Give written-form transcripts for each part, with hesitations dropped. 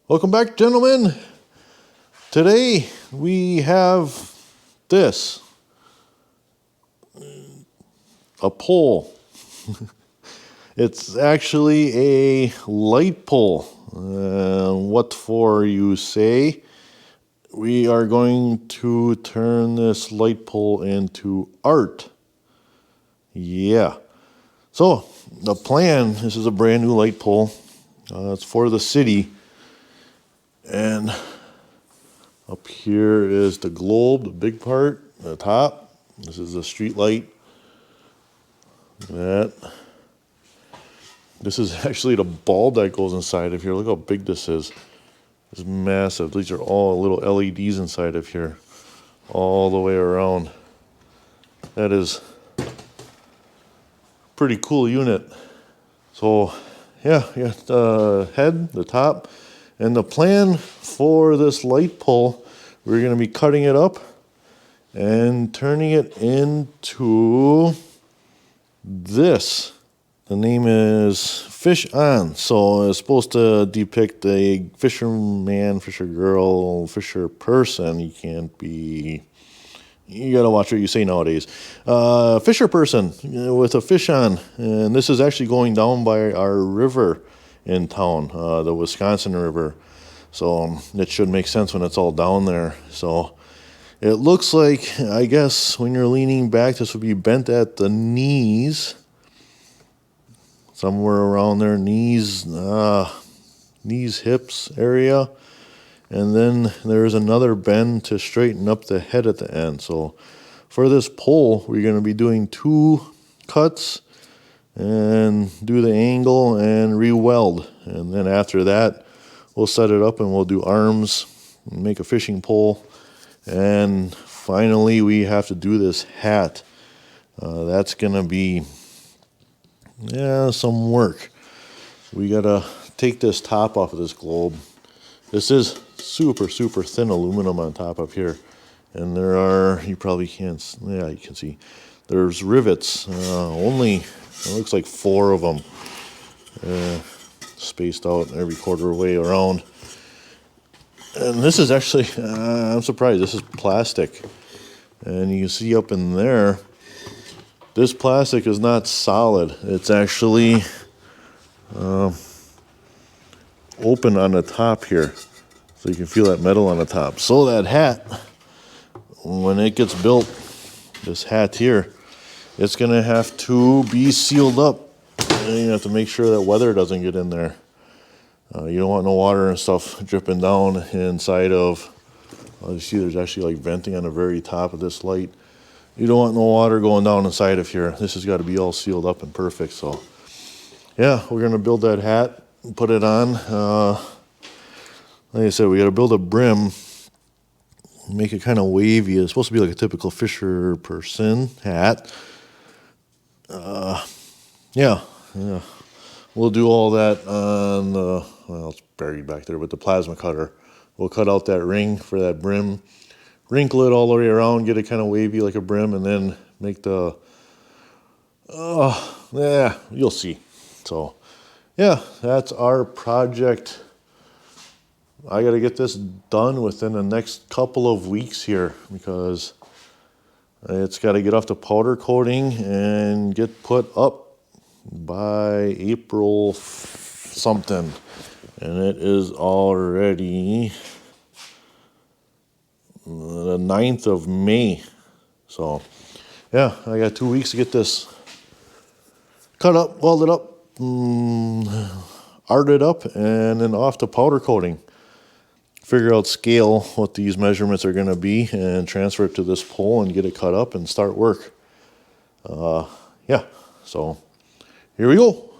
Welcome back, gentlemen. Today we have this, a pole. It's actually a light pole. What for, you say? We are going to turn this light pole into art. Yeah. So the plan, this is a brand new light pole. It's for the city. And up here is the globe, the big part, the top. This is the street light. That. This is actually the bulb that goes inside of here. Look how big this is. It's massive. These are all little LEDs inside of here, all the way around. That is a pretty cool unit. So, yeah, you got the head, the top. And the plan for this light pole, we're going to be cutting it up and turning it into this. The name is Fish On. So it's supposed to depict a fisherman, fisher girl, fisher person. You gotta watch what you say nowadays. Fisher person with a fish on. And this is actually going down by our river in town, the Wisconsin River. So it should make sense when it's all down there. So it looks like, I guess, when you're leaning back, this would be bent at the knees. Somewhere around there, knees, hips area. And then there's another bend to straighten up the head at the end. So for this pole, we're going to be doing 2 cuts and do the angle and re-weld. And then after that, we'll set it up and we'll do arms and make a fishing pole. And finally, we have to do this hat. That's going to be, some work. We got to take this top off of this globe. This is super, super thin aluminum on top of here. And there are, you probably can't, you can see, there's rivets, it looks like 4 of them, spaced out every quarter way around. And this is actually, I'm surprised, this is plastic. And you can see up in there, this plastic is not solid. It's actually open on the top here. So you can feel that metal on the top. So that hat, when it gets built, this hat here, it's going to have to be sealed up. And you have to make sure that weather doesn't get in there. You don't want no water and stuff dripping down inside of, you see there's actually like venting on the very top of this light. You don't want no water going down inside of here. This has got to be all sealed up and perfect. So yeah, we're going to build that hat and put it on. Like I said, we got to build a brim, make it kind of wavy. It's supposed to be like a typical fisher person hat. Yeah. We'll do all that on the, well, it's buried back there with the plasma cutter. We'll cut out that ring for that brim, wrinkle it all the way around, get it kind of wavy like a brim, and then make the, you'll see. So, yeah, that's our project. I got to get this done within the next couple of weeks here because it's got to get off the powder coating and get put up by April something. And it is already the 9th of May. So, yeah, I got 2 weeks to get this cut up, welded up, arted up, and then off to powder coating. Figure out scale, what these measurements are going to be, and transfer it to this pole and get it cut up and start work. So here we go.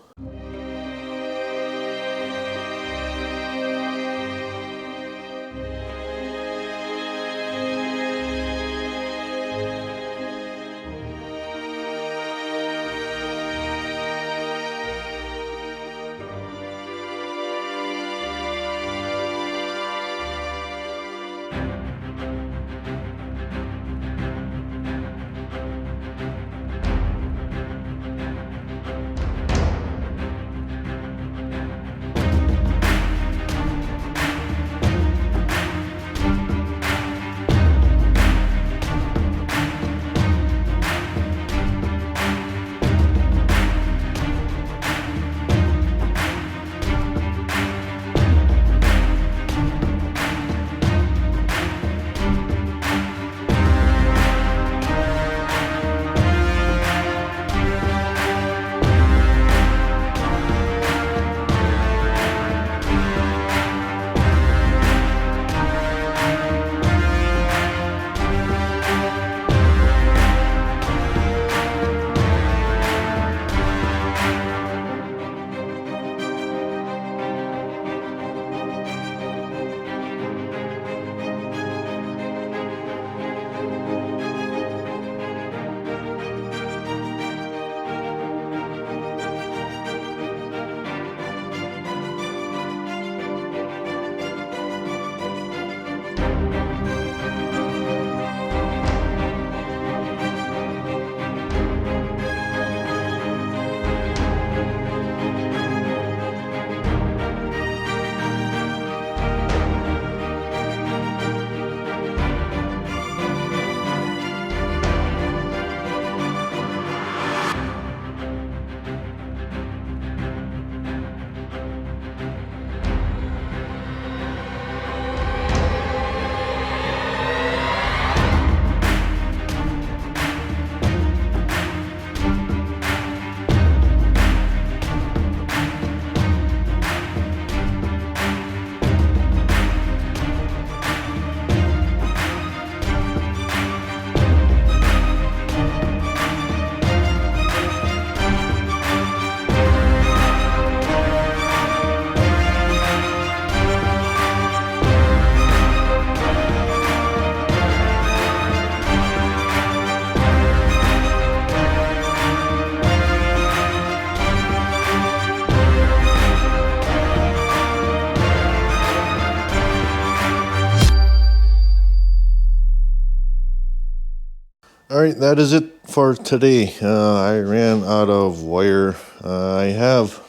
All right, that is it for today. I ran out of wire. I have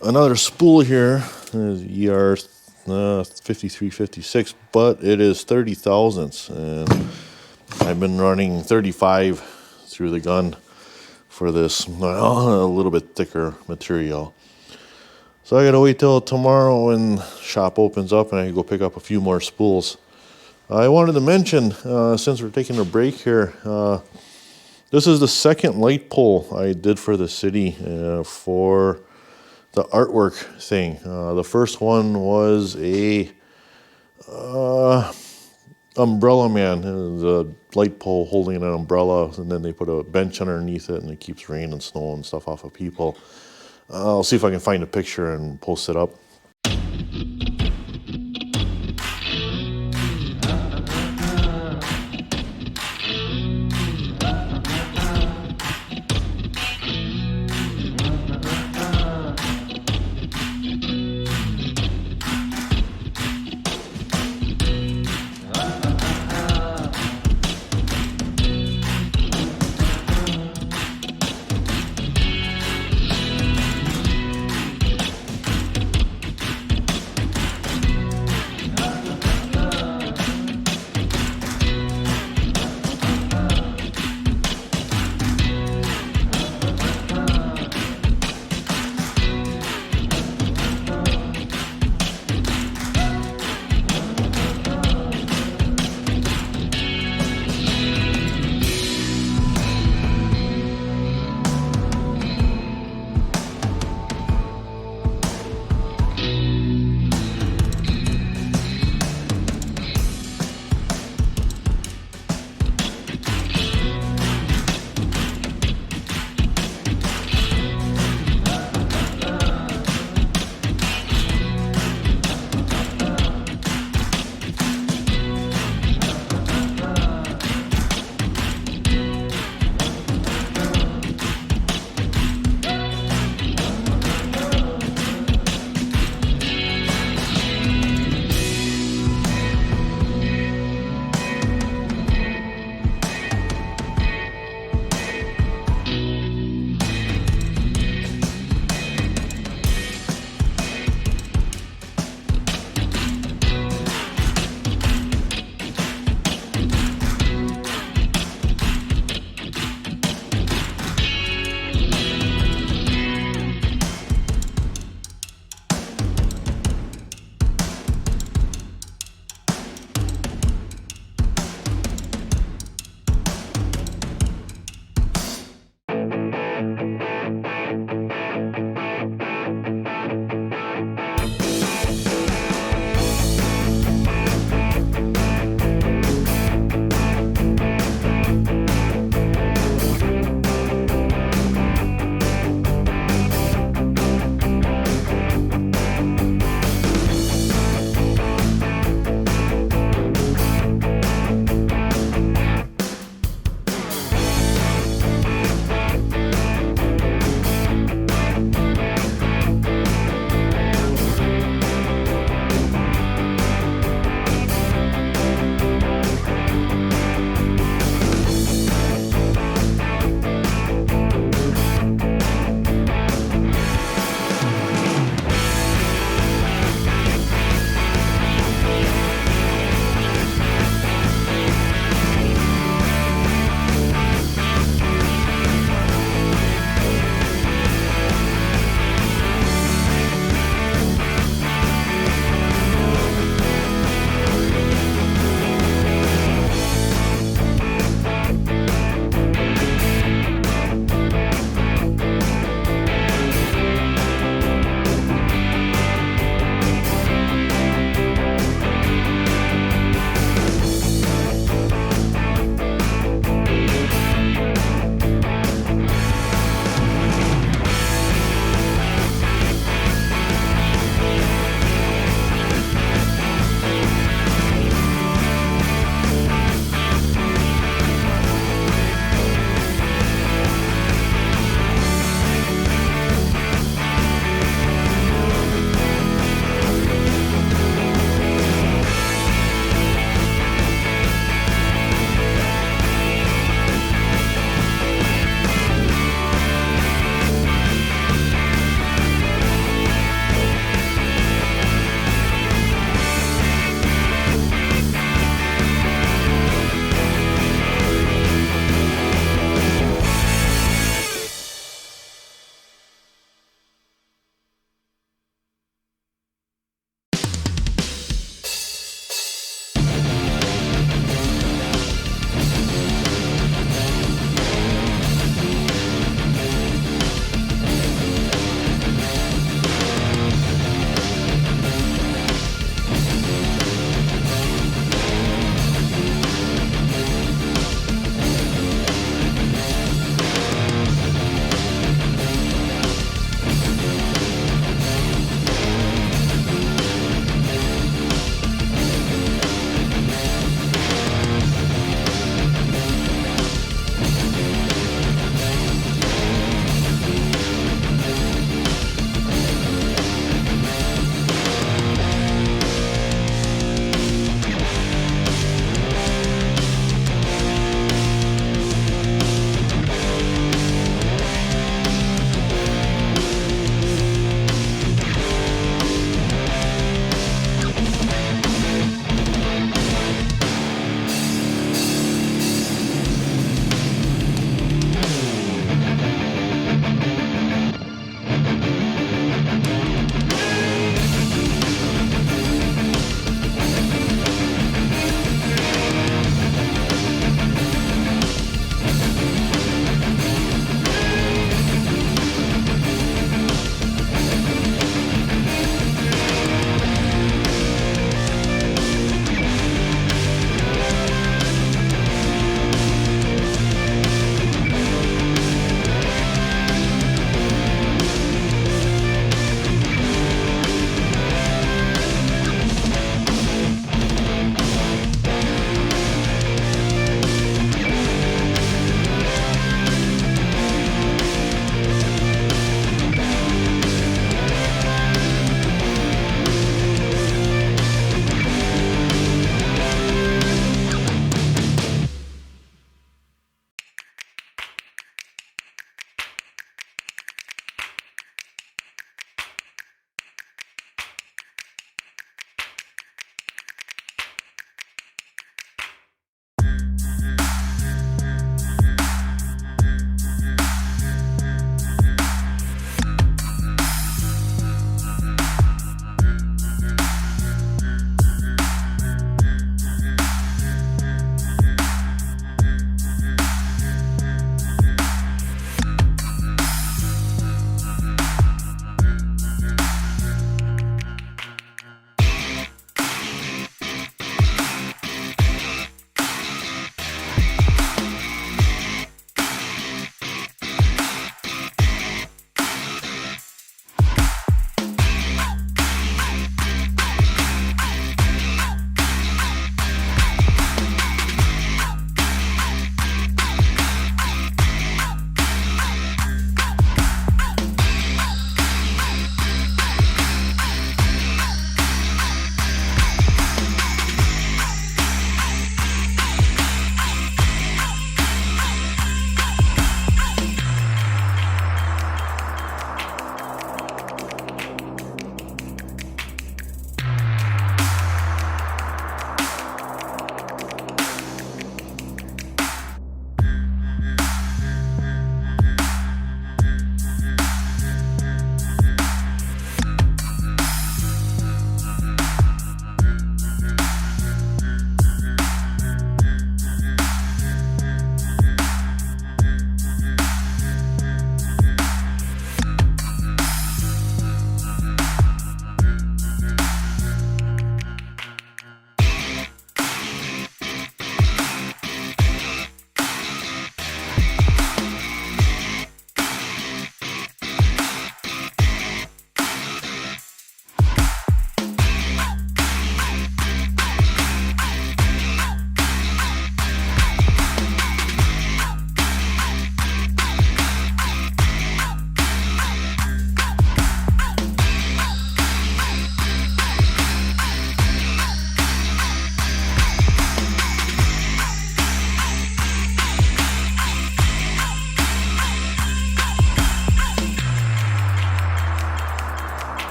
another spool here, ER 5356, but it is 30 thousandths, and I've been running 35 through the gun for this, a little bit thicker material. So I gotta wait till tomorrow when shop opens up and I can go pick up a few more spools. I wanted to mention, since we're taking a break here, this is the second light pole I did for the city for the artwork thing. The first one was a umbrella man, the light pole holding an umbrella, and then they put a bench underneath it and it keeps rain and snow and stuff off of people. I'll see if I can find a picture and post it up.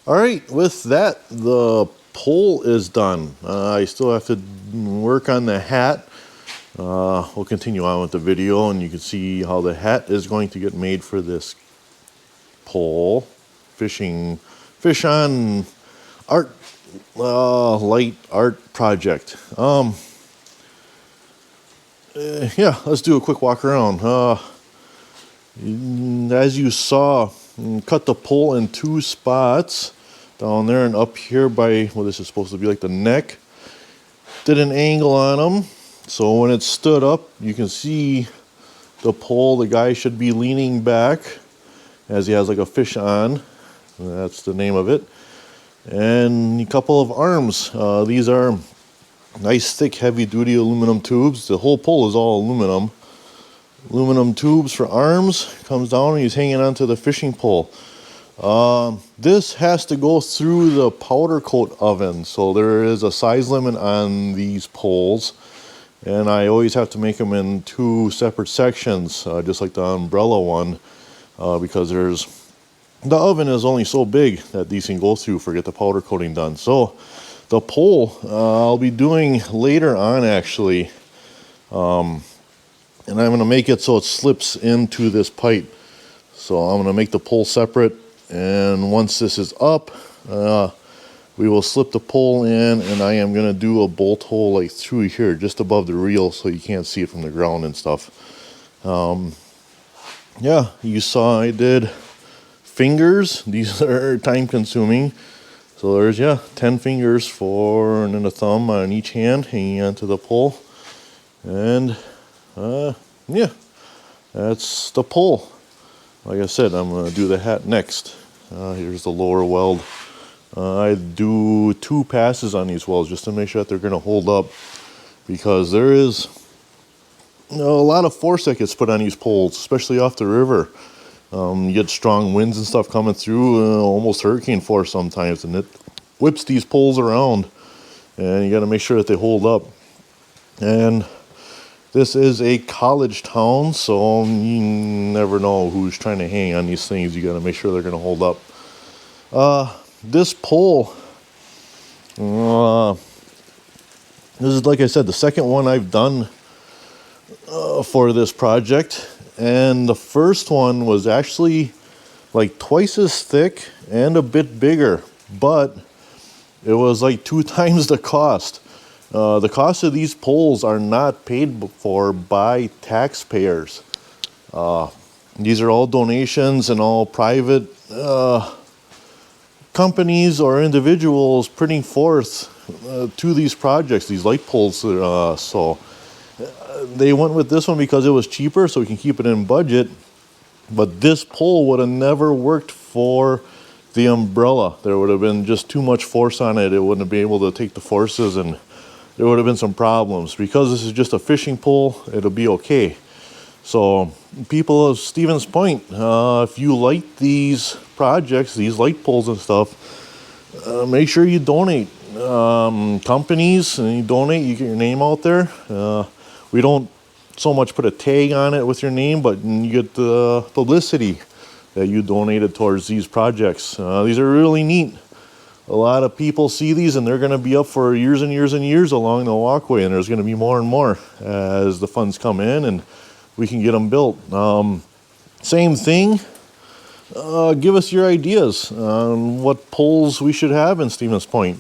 All right, with that, the pole is done. I still have to work on the hat. We'll continue on with the video, and you can see how the hat is going to get made for this pole. Fish on art, light art project. Yeah, let's do a quick walk around. As you saw, cut the pole in 2 spots, down there and up here by, well, this is supposed to be like the neck. Did an angle on them, so when it stood up, you can see the pole. The guy should be leaning back as he has like a fish on. That's the name of it. And a couple of arms. These are nice thick heavy duty aluminum tubes. The whole pole is all aluminum. Aluminum tubes for arms. Comes down and he's hanging onto the fishing pole. This has to go through the powder coat oven, so there is a size limit on these poles, and I always have to make them in 2 separate sections, just like the umbrella one, because the oven is only so big that these can go through for get the powder coating done. So the pole I'll be doing later on, actually, and I'm going to make it so it slips into this pipe. So I'm going to make the pole separate. And once this is up, we will slip the pole in, and I am going to do a bolt hole like through here, just above the reel, so you can't see it from the ground and stuff. Yeah, you saw I did fingers. These are time consuming. So there's, 10 fingers and then a thumb on each hand hanging onto the pole. And, yeah, that's the pole. Like I said, I'm going to do the hat next. Here's the lower weld. I do 2 passes on these welds just to make sure that they're going to hold up, because there is a lot of force that gets put on these poles, especially off the river. You get strong winds and stuff coming through, almost hurricane force sometimes, and it whips these poles around, and you got to make sure that they hold up. And this is a college town, so you never know who's trying to hang on these things. You got to make sure they're going to hold up. This pole, this is, like I said, the second one I've done for this project. And the first one was actually like twice as thick and a bit bigger, but it was like 2 times the cost. The cost of these poles are not paid for by taxpayers. These are all donations and all private companies or individuals putting forth to these projects, these light poles. So they went with this one because it was cheaper, so we can keep it in budget. But this pole would have never worked for the umbrella. There would have been just too much force on it. It wouldn't have been able to take the forces, and there would have been some problems. Because this is just a fishing pole, it'll be okay. So people of Stevens Point, if you like these projects, these light poles and stuff, make sure you donate. Companies, and you donate, you get your name out there. We don't so much put a tag on it with your name, but you get the publicity that you donated towards these projects. These are really neat. A lot of people see these, and they're going to be up for years and years and years along the walkway, and there's going to be more and more as the funds come in and we can get them built. Same thing. Give us your ideas on what poles we should have in Stevens Point.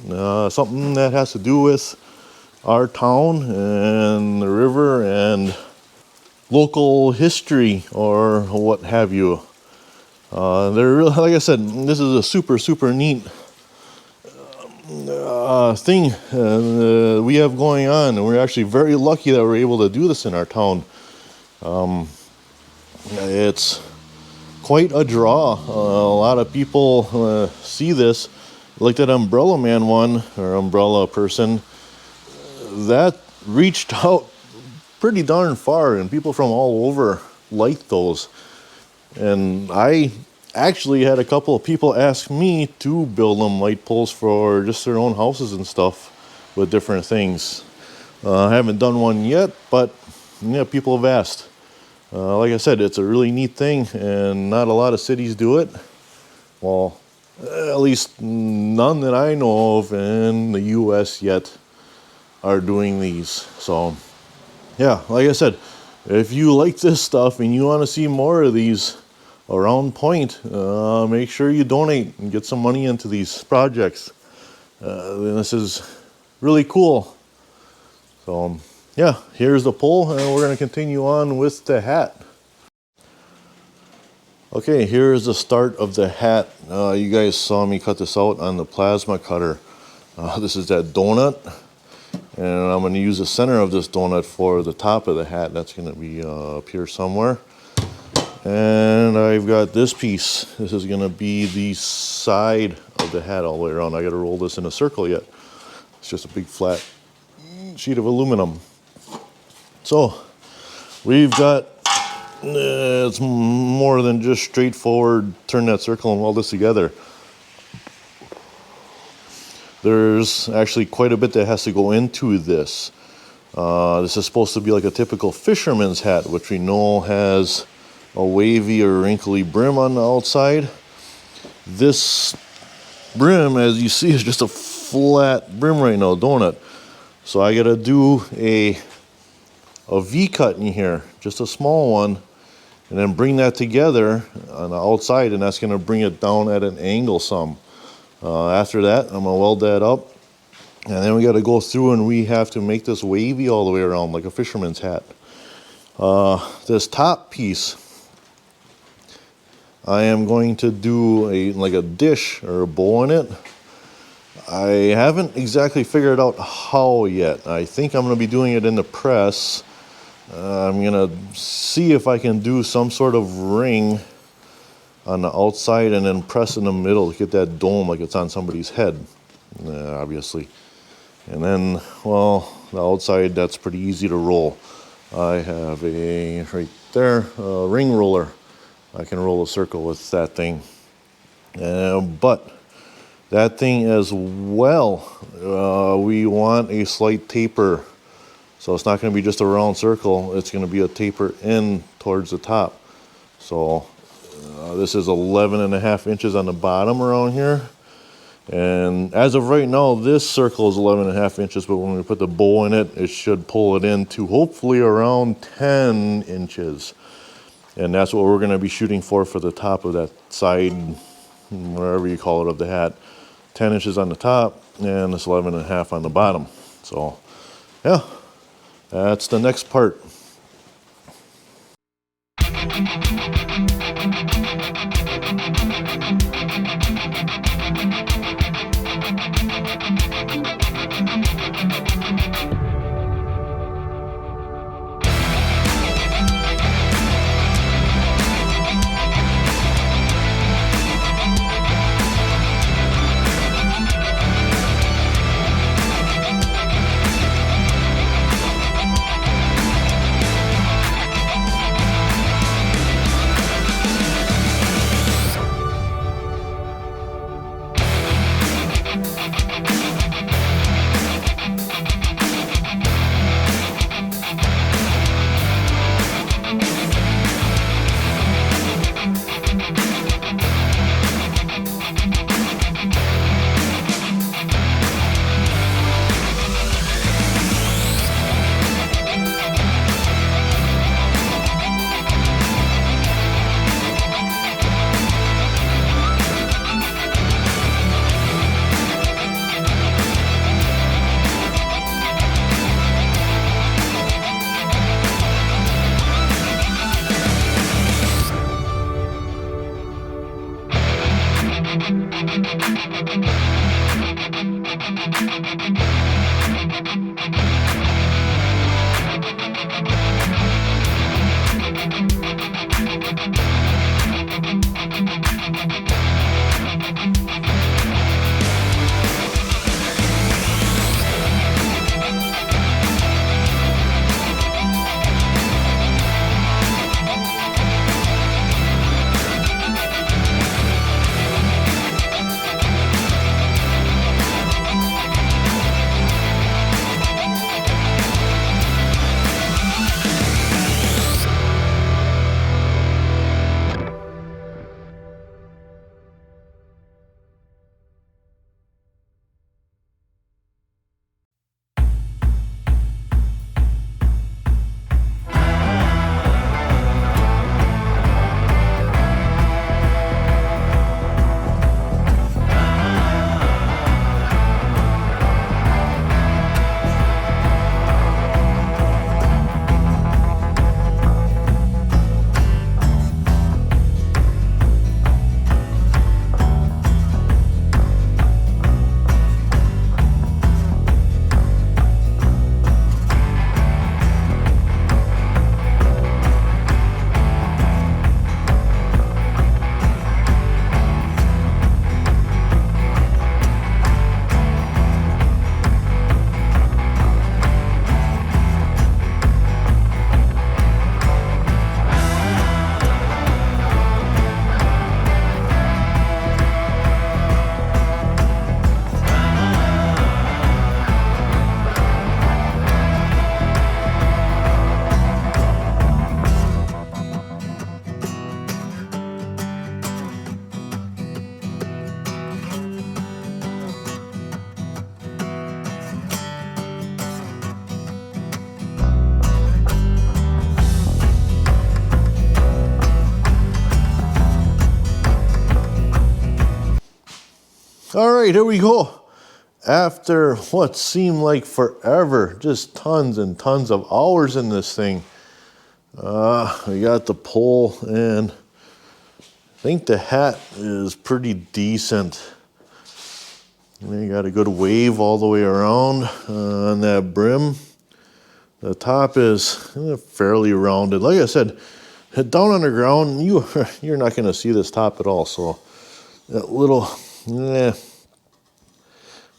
Something that has to do with our town and the river and local history or what have you. They're really, like I said, this is a super neat thing we have going on, and we're actually very lucky that we're able to do this in our town. It's quite a draw. A lot of people see this, like that Umbrella Man one, or Umbrella person, that reached out pretty darn far, and people from all over liked those. And I actually had a couple of people ask me to build them light poles for just their own houses and stuff with different things. I haven't done one yet, but yeah, people have asked. Like I said, it's a really neat thing, and not a lot of cities do it. Well, At least none that I know of in the US yet are doing these. So yeah, like I said, if you like this stuff and you want to see more of these around Point, make sure you donate and get some money into these projects. This is really cool. So yeah, here's the pole, and we're going to continue on with the hat. Okay, here's the start of the hat. You guys saw me cut this out on the plasma cutter. This is that donut, and I'm going to use the center of this donut for the top of the hat. That's going to be up here somewhere. And I've got this piece. This is going to be the side of the hat all the way around. I got to roll this in a circle yet. It's just a big flat sheet of aluminum. So we've got, it's more than just straightforward turn that circle and weld this together. There's actually quite a bit that has to go into this. This is supposed to be like a typical fisherman's hat, which we know has a wavy or wrinkly brim on the outside. This brim, as you see, is just a flat brim right now, donut. So I gotta do a V-cut in here, just a small one, and then bring that together on the outside, and that's gonna bring it down at an angle some. After that, I'm gonna weld that up, and then we gotta go through and we have to make this wavy all the way around like a fisherman's hat. This top piece, I am going to do like a dish or a bowl in it. I haven't exactly figured out how yet. I think I'm going to be doing it in the press. I'm going to see if I can do some sort of ring on the outside and then press in the middle to get that dome like it's on somebody's head, obviously. And then, well, the outside, that's pretty easy to roll. I have right there, a ring roller. I can roll a circle with that thing. But that thing as well, we want a slight taper. So it's not going to be just a round circle. It's going to be a taper in towards the top. So this is 11.5 inches on the bottom around here. And as of right now, this circle is 11.5 inches, but when we put the bowl in it, it should pull it in to hopefully around 10 inches. And that's what we're going to be shooting for the top of that side, wherever you call it, of the hat. 10 inches on the top, and it's 11.5 on the bottom. So, yeah, that's the next part. All right, here we go. After what seemed like forever, just tons and tons of hours in this thing, we got the pole, and I think the hat is pretty decent. And you got a good wave all the way around on that brim. The top is fairly rounded. Like I said, down on the ground, you're not going to see this top at all. So that little,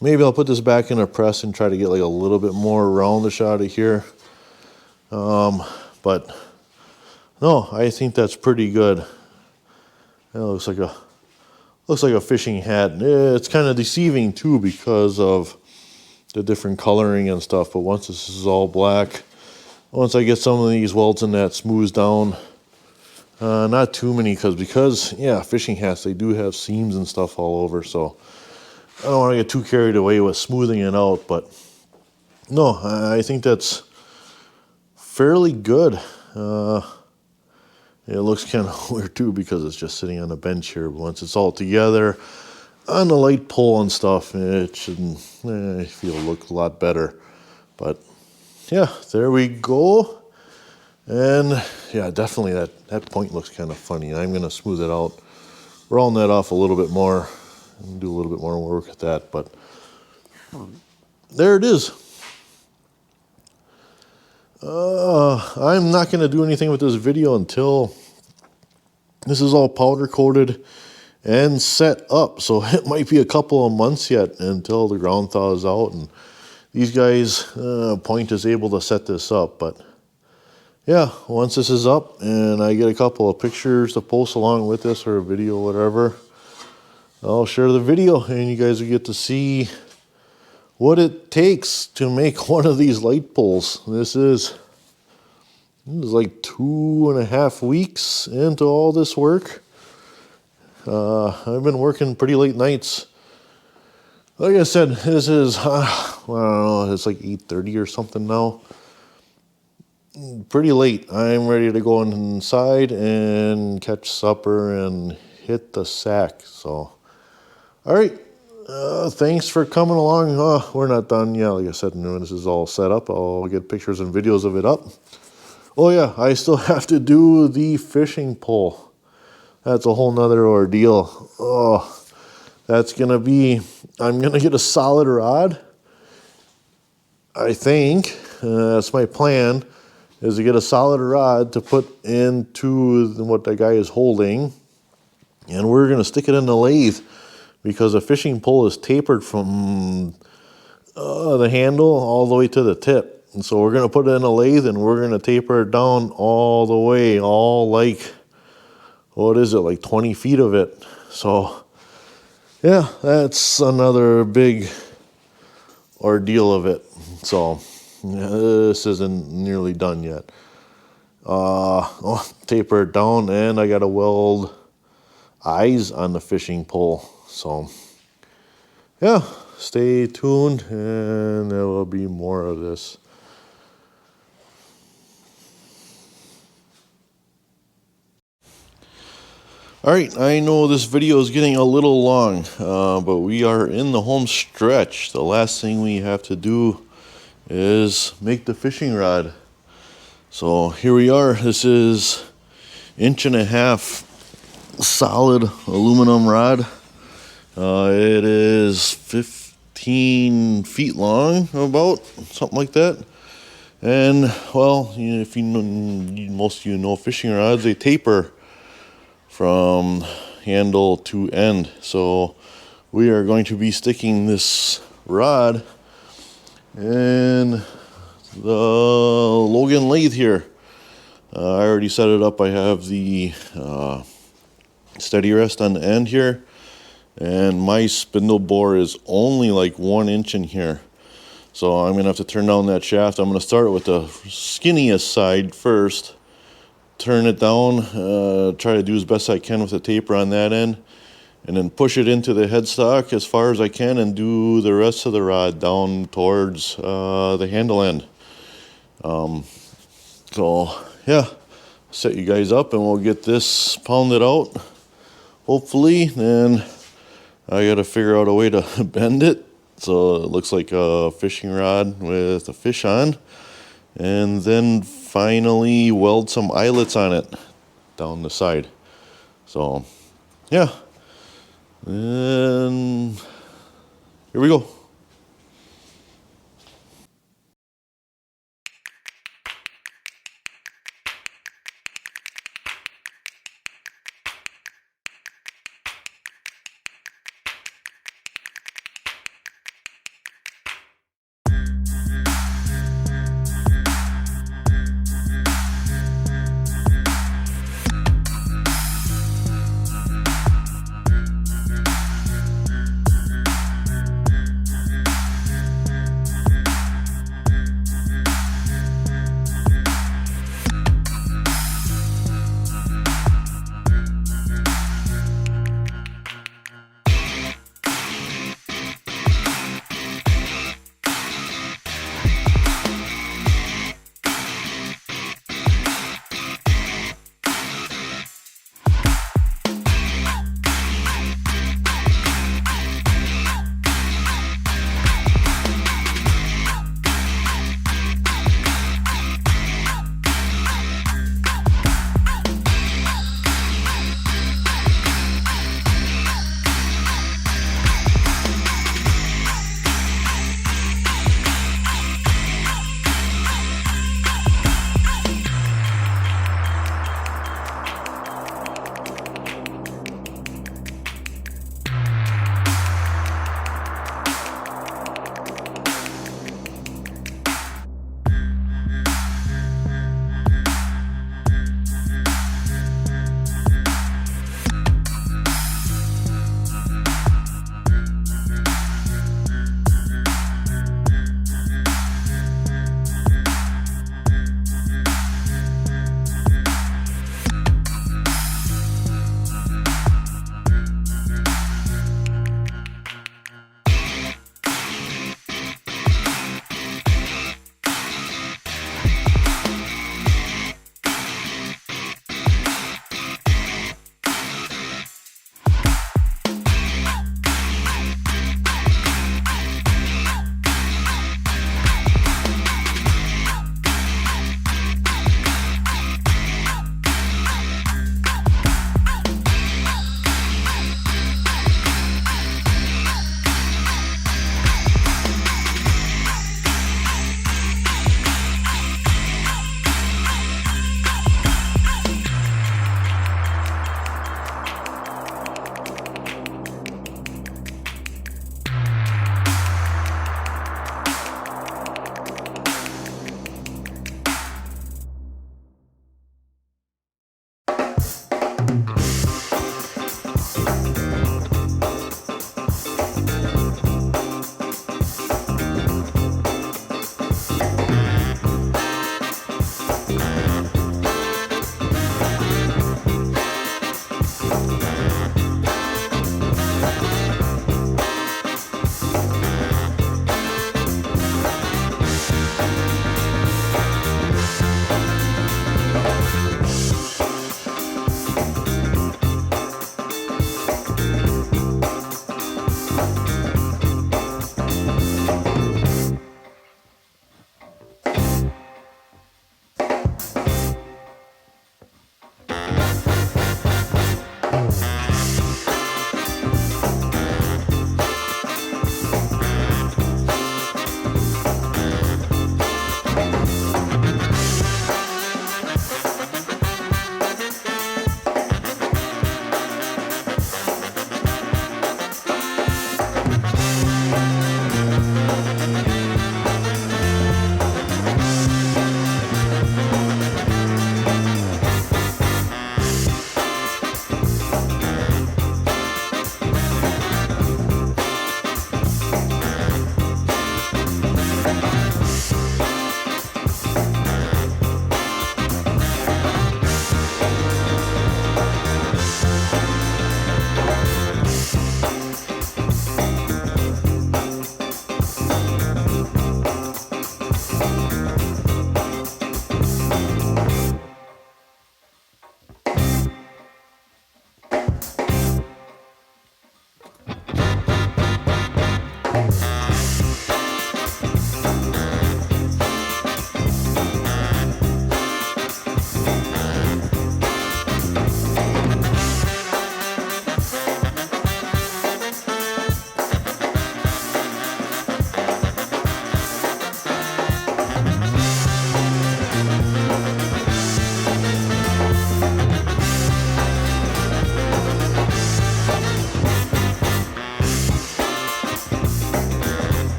maybe I'll put this back in a press and try to get like a little bit more roundish out of here. But no, I think that's pretty good. It looks like a fishing hat. It's kind of deceiving too because of the different coloring and stuff. But once this is all black, once I get some of these welds in that smooths down, not too many because fishing hats, they do have seams and stuff all over. So I don't want to get too carried away with smoothing it out. But no, I think that's fairly good. It looks kind of weird too because it's just sitting on a bench here. But once it's all together on the light pole and stuff, it should look a lot better. But yeah, there we go. And yeah, definitely that point looks kind of funny. I'm going to smooth it out, round that off a little bit more, and do a little bit more work at that. But there it is. I'm not going to do anything with this video until this is all powder coated and set up. So it might be a couple of months yet until the ground thaws out and these guys, Point is able to set this up. But yeah, once this is up and I get a couple of pictures to post along with this or a video, whatever, I'll share the video and you guys will get to see what it takes to make one of these light poles. This is like 2.5 weeks into all this work. I've been working pretty late nights. Like I said, this is, I don't know, it's like 8:30 or something now. Pretty late. I'm ready to go inside and catch supper and hit the sack. So, all right. Thanks for coming along. We're not done yet. Like I said, when this is all set up, I'll get pictures and videos of it up. Oh yeah, I still have to do the fishing pole. That's a whole nother ordeal. Oh, that's gonna be, I'm gonna get a solid rod. I think, that's my plan, is to get a solid rod to put into what the guy is holding. And we're gonna stick it in the lathe, because a fishing pole is tapered from the handle all the way to the tip. And so we're going to put it in a lathe and we're going to taper it down all the way, all like, what is it, like 20 feet of it. So yeah, that's another big ordeal of it. So yeah, this isn't nearly done yet. Taper it down and I got to weld eyes on the fishing pole. So, yeah, stay tuned and there will be more of this. All right, I know this video is getting a little long, but we are in the home stretch. The last thing we have to do is make the fishing rod. So here we are. This is 1.5 inch solid aluminum rod. It is 15 feet long, about, something like that. And, well, if you know, most of you know fishing rods, they taper from handle to end. So we are going to be sticking this rod in the Logan lathe here. I already set it up. I have the steady rest on the end here. And my spindle bore is only like 1 inch in here. So I'm going to have to turn down that shaft. I'm going to start with the skinniest side first. Turn it down. Try to do as best I can with the taper on that end. And then push it into the headstock as far as I can and do the rest of the rod down towards the handle end. So yeah, set you guys up and we'll get this pounded out. Hopefully, then I gotta figure out a way to bend it so it looks like a fishing rod with a fish on, and then finally weld some eyelets on it down the side. So yeah, and here we go.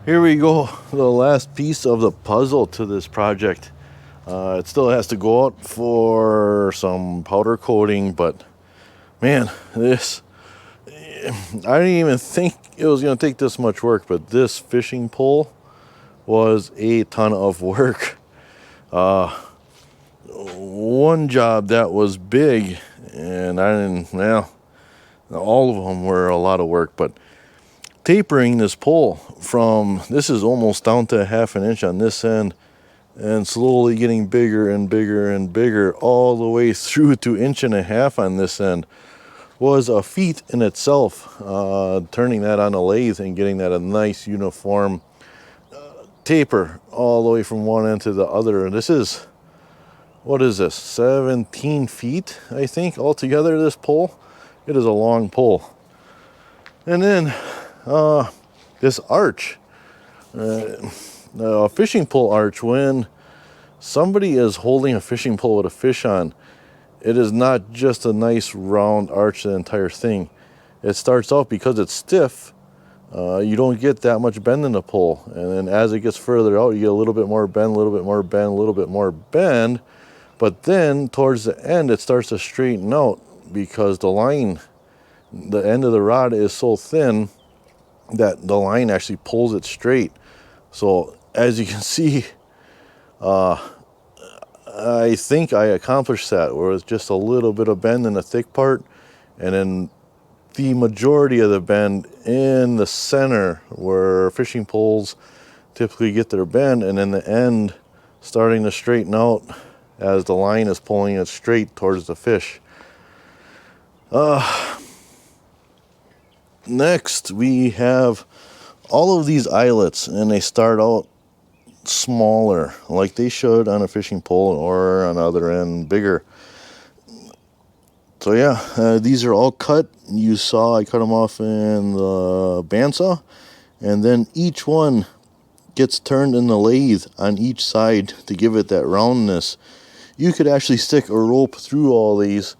Here we go, the last piece of the puzzle to this project. It still has to go out for some powder coating, but man, this, I didn't even think it was going to take this much work, but this fishing pole was a ton of work. One job that was big, and I didn't, well, all of them were a lot of work, but tapering this pole from, this is almost down to 1/2 inch on this end, and slowly getting bigger and bigger and bigger all the way through to 1.5 inches on this end was a feat in itself. Turning that on a lathe and getting that a nice uniform taper all the way from one end to the other. And this is, what is this, 17 feet, I think, altogether, this pole. It is a long pole. And then this arch, a fishing pole arch, when somebody is holding a fishing pole with a fish on, it is not just a nice round arch, the entire thing. It starts out, because it's stiff, you don't get that much bend in the pole. And then as it gets further out, you get a little bit more bend, a little bit more bend, a little bit more bend. But then towards the end, it starts to straighten out, because the line, the end of the rod is so thin that the line actually pulls it straight. So as you can see, I think I accomplished that, where it's just a little bit of bend in the thick part, and then the majority of the bend in the center where fishing poles typically get their bend, and then the end starting to straighten out as the line is pulling it straight towards the fish. Next, we have all of these eyelets, and they start out smaller, like they should on a fishing pole, or on the other end bigger. So yeah, these are all cut. You saw I cut them off in the bandsaw, and then each one gets turned in the lathe on each side to give it that roundness. You could actually stick a rope through all these,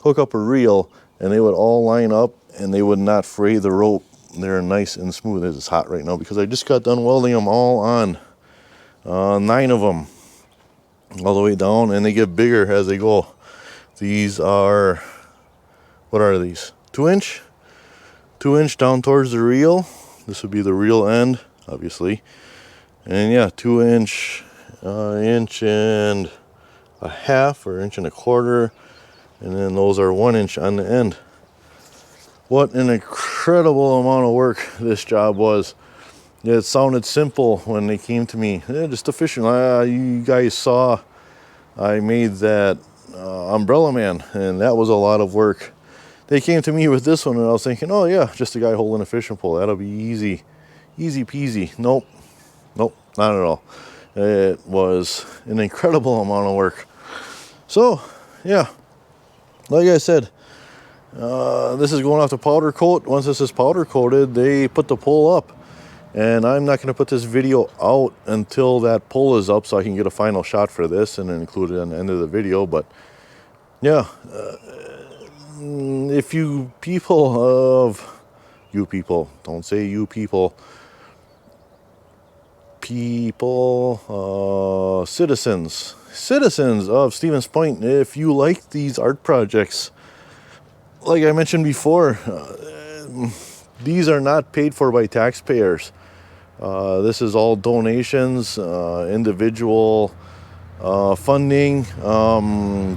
hook up a reel, and they would all line up, and they would not fray the rope. They're nice and smooth. It's hot right now because I just got done welding them all on. 9 of them all the way down, and they get bigger as they go. These are, what are these, 2-inch down towards the reel. This would be the reel end, obviously, and yeah, 2-inch, 1.5 inches or 1.25 inches, and then those are 1-inch on the end. What an incredible amount of work this job was. It sounded simple when they came to me. Just a fisherman. You guys saw I made that umbrella man, and that was a lot of work. They came to me with this one, and I was thinking, oh yeah, just a guy holding a fishing pole. That'll be easy peasy. Nope, not at all. It was an incredible amount of work. So yeah, like I said, this is going off the powder coat. Once this is powder coated, they put the pole up. And I'm not going to put this video out until that pole is up, so I can get a final shot for this and include it on the end of the video. But yeah, if you people, don't say you people, citizens of Stevens Point, if you like these art projects, like I mentioned before, these are not paid for by taxpayers. This is all donations, individual funding,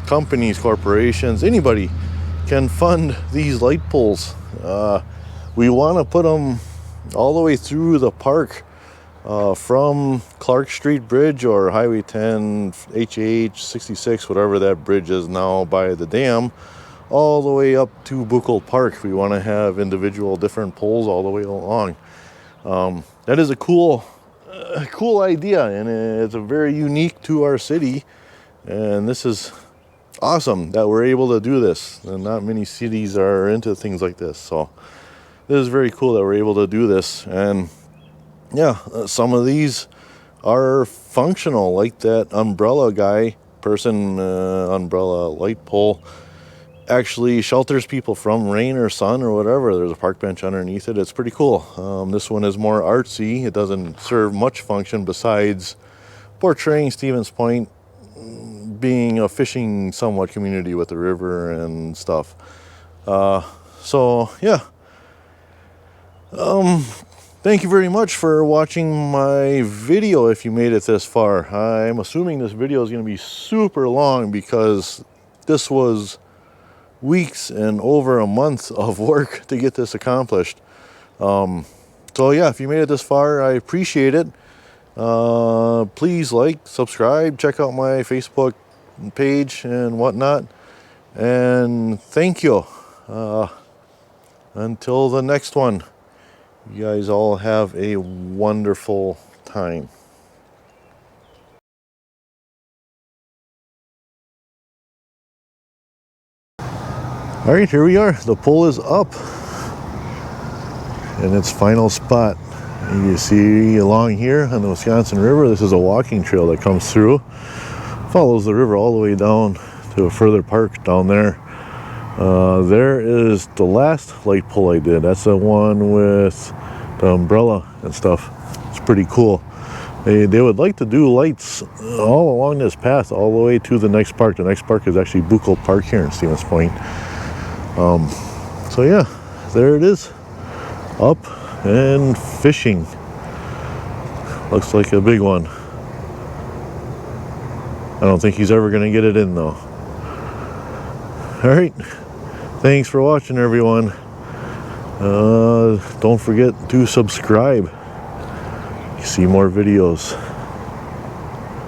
companies, corporations, anybody can fund these light poles. We want to put them all the way through the park, from Clark Street Bridge or Highway 10, HH 66, whatever that bridge is now by the dam, all the way up to Buchholz Park. We want to have individual different poles all the way along. That is a cool idea, and it's a very unique to our city, and this is awesome that we're able to do this, and not many cities are into things like this. So this is very cool that we're able to do this. And yeah, some of these are functional, like that umbrella umbrella light pole actually shelters people from rain or sun or whatever. There's a park bench underneath it. It's pretty cool. This one is more artsy. It doesn't serve much function besides portraying Stevens Point being a fishing somewhat community with the river and stuff. So yeah, thank you very much for watching my video. If you made it this far, I'm assuming this video is going to be super long because this was weeks and over a month of work to get this accomplished. So yeah, if you made it this far, I appreciate it. Please like, subscribe, check out my Facebook page and whatnot, and thank you. Until the next one, you guys all have a wonderful time. All right, here we are. The pole is up in its final spot. And you see along here on the Wisconsin River, this is a walking trail that comes through, follows the river all the way down to a further park down there. There is the last light pole I did. That's the one with the umbrella and stuff. It's pretty cool. They would like to do lights all along this path all the way to the next park. The next park is actually Bucco Park here in Stevens Point. So yeah, there it is, up and fishing. Looks like a big one. I don't think he's ever going to get it in though. All right, thanks for watching, everyone. Don't forget to subscribe. See more videos.